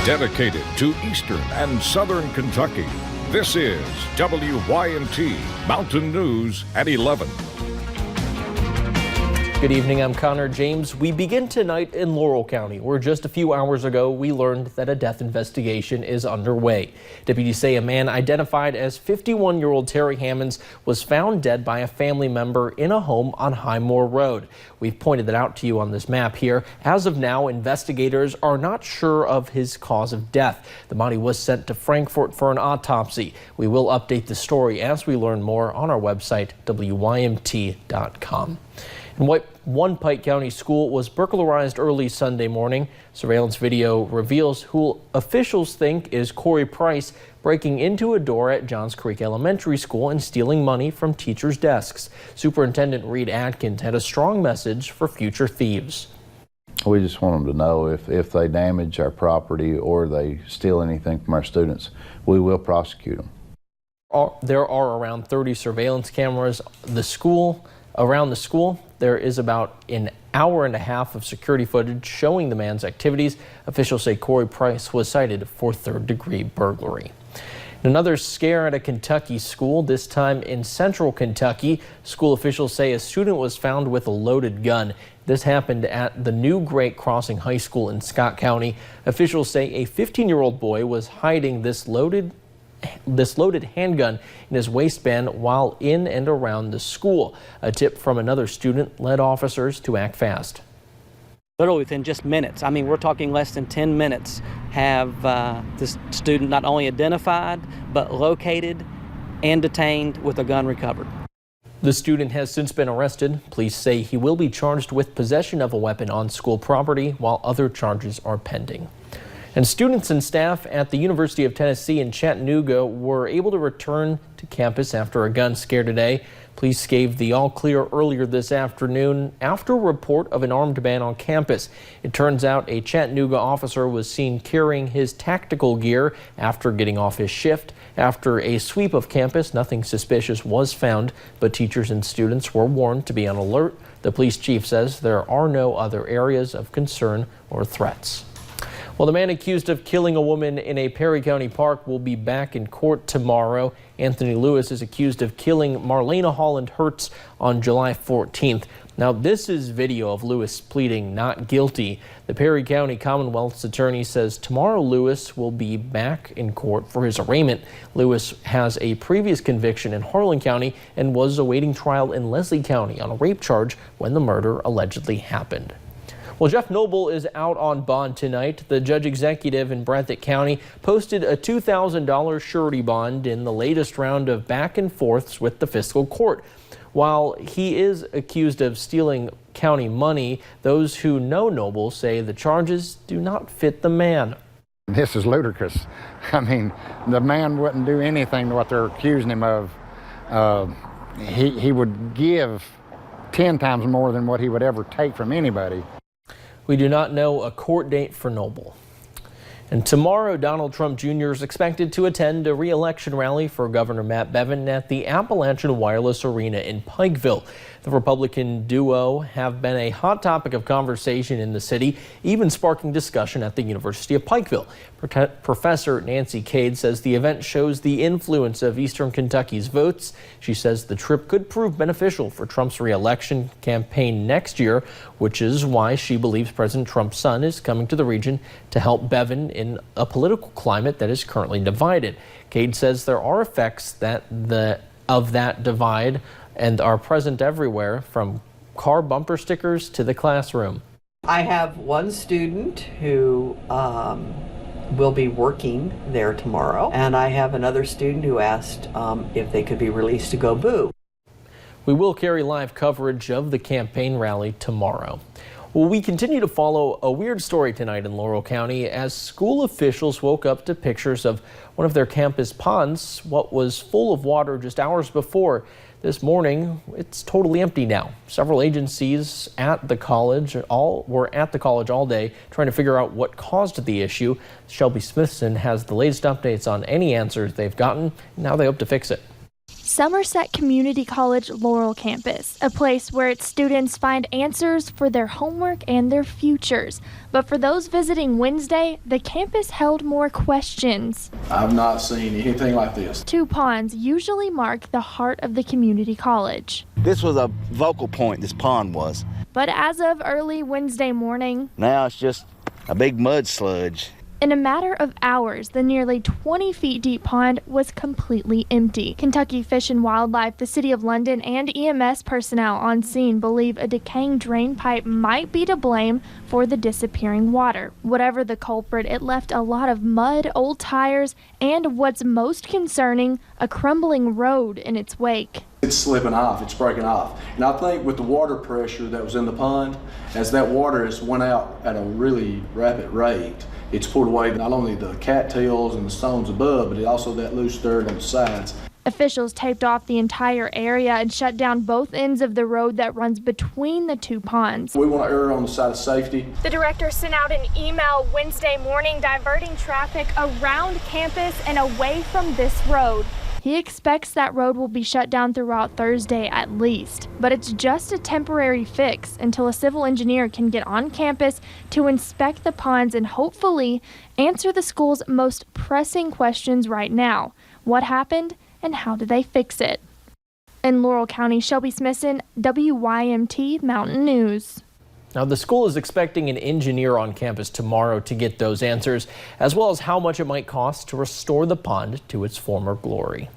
Dedicated to Eastern and Southern Kentucky, this is WYMT Mountain News at 11. Good evening, I'm Connor James. We begin tonight in Laurel County, where just a few hours ago we learned that a death investigation is underway. Deputies say a man identified as 51-year-old Terry Hammonds was found dead by a family member in a home on Highmore Road. We've pointed that out to you on this map here. As of now, investigators are not sure of his cause of death. The body was sent to Frankfort for an autopsy. We will update the story as we learn more on our website, WYMT.com. And one Pike County school was burglarized early Sunday morning. Surveillance video reveals who officials think is Corey Price breaking into a door at Johns Creek Elementary School and stealing money from teachers' desks. Superintendent Reed Atkins had a strong message for future thieves. We just want them to know if they damage our property or they steal anything from our students, we will prosecute them. There are around 30 surveillance cameras around the school. There is about an hour and a half of security footage showing the man's activities. Officials say Corey Price was cited for third-degree burglary. Another scare at a Kentucky school, this time in central Kentucky. School officials say a student was found with a loaded gun. This happened at the New Great Crossing High School in Scott County. Officials say a 15-year-old boy was hiding this loaded handgun in his waistband while in and around the school. A tip from another student led officers to act fast. Literally within just minutes, I mean, we're talking less than 10 minutes, have this student not only identified, but located and detained with a gun recovered. The student has since been arrested. Police say he will be charged with possession of a weapon on school property, while other charges are pending. And students and staff at the University of Tennessee in Chattanooga were able to return to campus after a gun scare today. Police gave the all clear earlier this afternoon after a report of an armed man on campus. It turns out a Chattanooga officer was seen carrying his tactical gear after getting off his shift. After a sweep of campus, nothing suspicious was found, but teachers and students were warned to be on alert. The police chief says there are no other areas of concern or threats. Well, the man accused of killing a woman in a Perry County park will be back in court tomorrow. Anthony Lewis is accused of killing Marlena Holland Hertz on July 14th. Now, this is video of Lewis pleading not guilty. The Perry County Commonwealth's attorney says tomorrow Lewis will be back in court for his arraignment. Lewis has a previous conviction in Harlan County and was awaiting trial in Leslie County on a rape charge when the murder allegedly happened. Well, Jeff Noble is out on bond tonight. The judge executive in Breathitt County posted a $2,000 surety bond in the latest round of back and forths with the fiscal court. While he is accused of stealing county money, those who know Noble say the charges do not fit the man. This is ludicrous. I mean, the man wouldn't do anything to what they're accusing him of. He would give 10 times more than what he would ever take from anybody. We do not know a court date for Noble. And tomorrow, Donald Trump Jr. is expected to attend a re-election rally for Governor Matt Bevin at the Appalachian Wireless Arena in Pikeville. The Republican duo have been a hot topic of conversation in the city, even sparking discussion at the University of Pikeville. Professor Nancy Cade says the event shows the influence of Eastern Kentucky's votes. She says the trip could prove beneficial for Trump's re-election campaign next year, which is why she believes President Trump's son is coming to the region to help Bevin in a political climate that is currently divided. Cade says there are effects of that divide and are present everywhere, from car bumper stickers to the classroom. I have one student who will be working there tomorrow, and I have another student who asked if they could be released to go boo. We will carry live coverage of the campaign rally tomorrow. Well, we continue to follow a weird story tonight in Laurel County as school officials woke up to pictures of one of their campus ponds, what was full of water just hours before. This morning, it's totally empty now. Several agencies at the college were at the college all day trying to figure out what caused the issue. Shelby Smithson has the latest updates on any answers they've gotten, and how they hope to fix it. Somerset Community College Laurel Campus, a place where its students find answers for their homework and their futures. But for those visiting Wednesday, the campus held more questions. I've not seen anything like this. 2 ponds usually mark the heart of the community college. This was a vocal point, this pond was. But as of early Wednesday morning, now it's just a big mud sludge. in a matter of hours, the nearly 20 feet deep pond was completely empty. Kentucky Fish and Wildlife, the City of London, and EMS personnel on scene believe a decaying drain pipe might be to blame for the disappearing water. Whatever the culprit, it left a lot of mud, old tires, and what's most concerning, a crumbling road in its wake. It's slipping off, it's breaking off. And I think with the water pressure that was in the pond, as that water has went out at a really rapid rate, it's pulled away not only the cattails and the stones above, but also that loose dirt on the sides. Officials taped off the entire area and shut down both ends of the road that runs between the 2 ponds. We want to err on the side of safety. The director sent out an email Wednesday morning diverting traffic around campus and away from this road. He expects that road will be shut down throughout Thursday at least, but it's just a temporary fix until a civil engineer can get on campus to inspect the ponds and hopefully answer the school's most pressing questions right now. What happened and how do they fix it? In Laurel County, Shelby Smithson, WYMT Mountain News. Now, the school is expecting an engineer on campus tomorrow to get those answers, as well as how much it might cost to restore the pond to its former glory.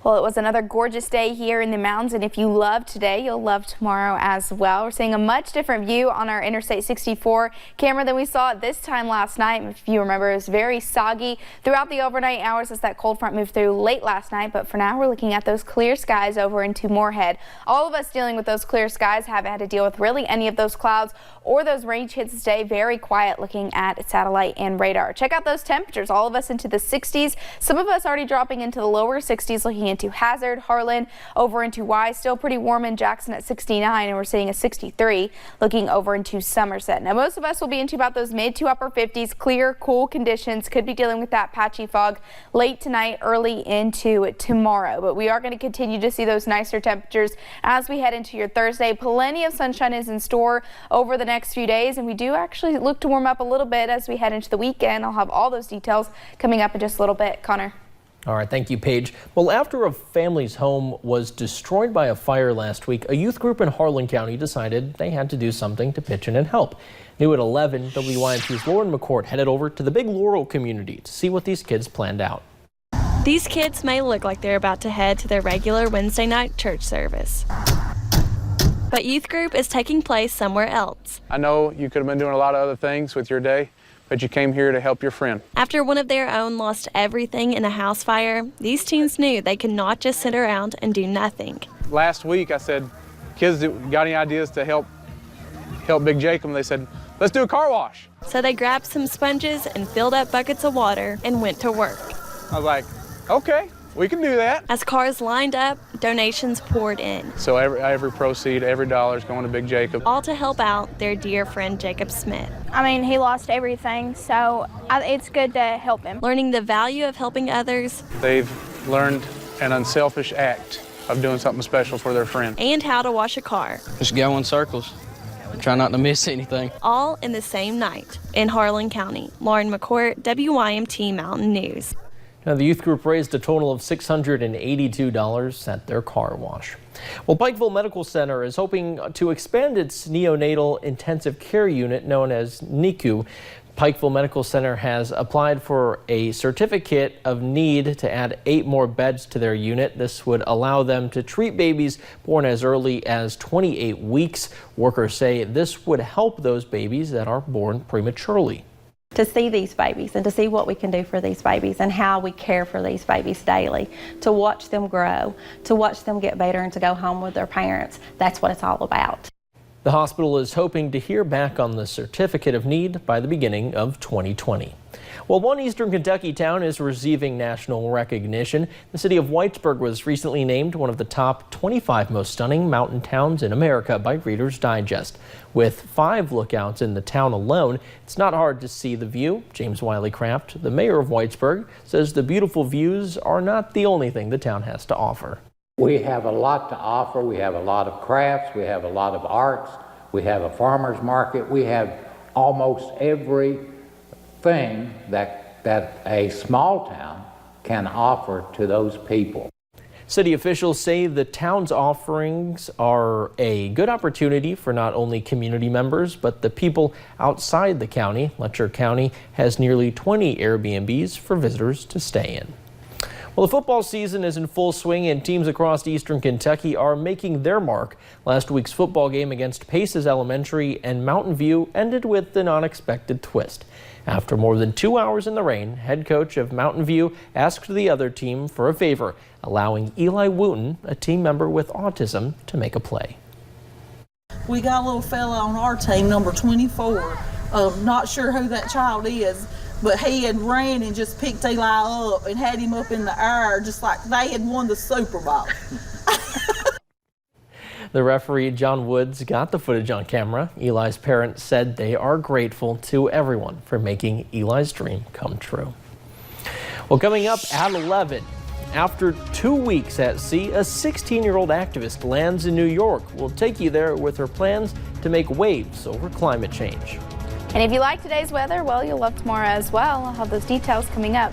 Well, it was another gorgeous day here in the mountains, and if you love today, you'll love tomorrow as well. We're seeing a much different view on our Interstate 64 camera than we saw at this time last night. If you remember, it was very soggy throughout the overnight hours as that cold front moved through late last night, but for now we're looking at those clear skies over into Moorhead. All of us dealing with those clear skies haven't had to deal with really any of those clouds or those range hits today. Very quiet looking at satellite and radar. Check out those temperatures, all of us into the 60s. Some of us already dropping into the lower 60s, looking into Hazard, Harlan, over into Y. Still pretty warm in Jackson at 69, and we're seeing a 63 looking over into Somerset. Now most of us will be into about those mid to upper 50s, clear, cool conditions. Could be dealing with that patchy fog late tonight, early into tomorrow, but we are going to continue to see those nicer temperatures as we head into your Thursday. Plenty of sunshine is in store over the next few days, and we do actually look to warm up a little bit as we head into the weekend. I'll have all those details coming up in just a little bit. Connor. All right, thank you, Paige. Well, after a family's home was destroyed by a fire last week, a youth group in Harlan County decided they had to do something to pitch in and help. New at 11, WYMT's Lauren McCourt headed over to the Big Laurel community to see what these kids planned out. These kids may look like they're about to head to their regular Wednesday night church service, but youth group is taking place somewhere else. I know you could have been doing a lot of other things with your day, but you came here to help your friend. After one of their own lost everything in a house fire, these teens knew they could not just sit around and do nothing. Last week I said, kids, got any ideas to help Big Jacob? And they said, let's do a car wash. So they grabbed some sponges and filled up buckets of water and went to work. I was like, okay, we can do that. As cars lined up, donations poured in. So every proceed, every dollar is going to Big Jacob. All to help out their dear friend Jacob Smith. I mean, he lost everything, so it's good to help him. Learning the value of helping others. They've learned an unselfish act of doing something special for their friend. And how to wash a car. Just go in circles. Try not to miss anything. All in the same night in Harlan County. Lauren McCourt, WYMT Mountain News. Now, the youth group raised a total of $682 at their car wash. Well, Pikeville Medical Center is hoping to expand its neonatal intensive care unit known as NICU. Pikeville Medical Center has applied for a certificate of need to add 8 more beds to their unit. This would allow them to treat babies born as early as 28 weeks. Workers say this would help those babies that are born prematurely. To see these babies and to see what we can do for these babies and how we care for these babies daily, to watch them grow, to watch them get better and to go home with their parents. That's what it's all about. The hospital is hoping to hear back on the certificate of need by the beginning of 2020. Well, one eastern Kentucky town is receiving national recognition. The city of Whitesburg was recently named one of the top 25 most stunning mountain towns in America by Reader's Digest. With 5 lookouts in the town alone, it's not hard to see the view. James Wiley Craft, the mayor of Whitesburg, says the beautiful views are not the only thing the town has to offer. We have a lot to offer. We have a lot of crafts. We have a lot of arts. We have a farmer's market. We have almost everything that a small town can offer to those people. City officials say the town's offerings are a good opportunity for not only community members, but the people outside the county. Letcher County has nearly 20 Airbnbs for visitors to stay in. Well, the football season is in full swing and teams across eastern Kentucky are making their mark. Last week's football game against Paces Elementary and Mountain View ended with an unexpected twist. After more than 2 hours in the rain, head coach of Mountain View asked the other team for a favor, allowing Eli Wooten, a team member with autism, to make a play. We got a little fella on our team, number 24. Not sure who that child is, but he had ran and just picked Eli up and had him up in the air just like they had won the Super Bowl. The referee, John Woods, got the footage on camera. Eli's parents said they are grateful to everyone for making Eli's dream come true. Well, coming up at 11, after 2 weeks at sea, a 16-year-old activist lands in New York. We'll take you there with her plans to make waves over climate change. And if you like today's weather, well, you'll love tomorrow as well. I'll have those details coming up.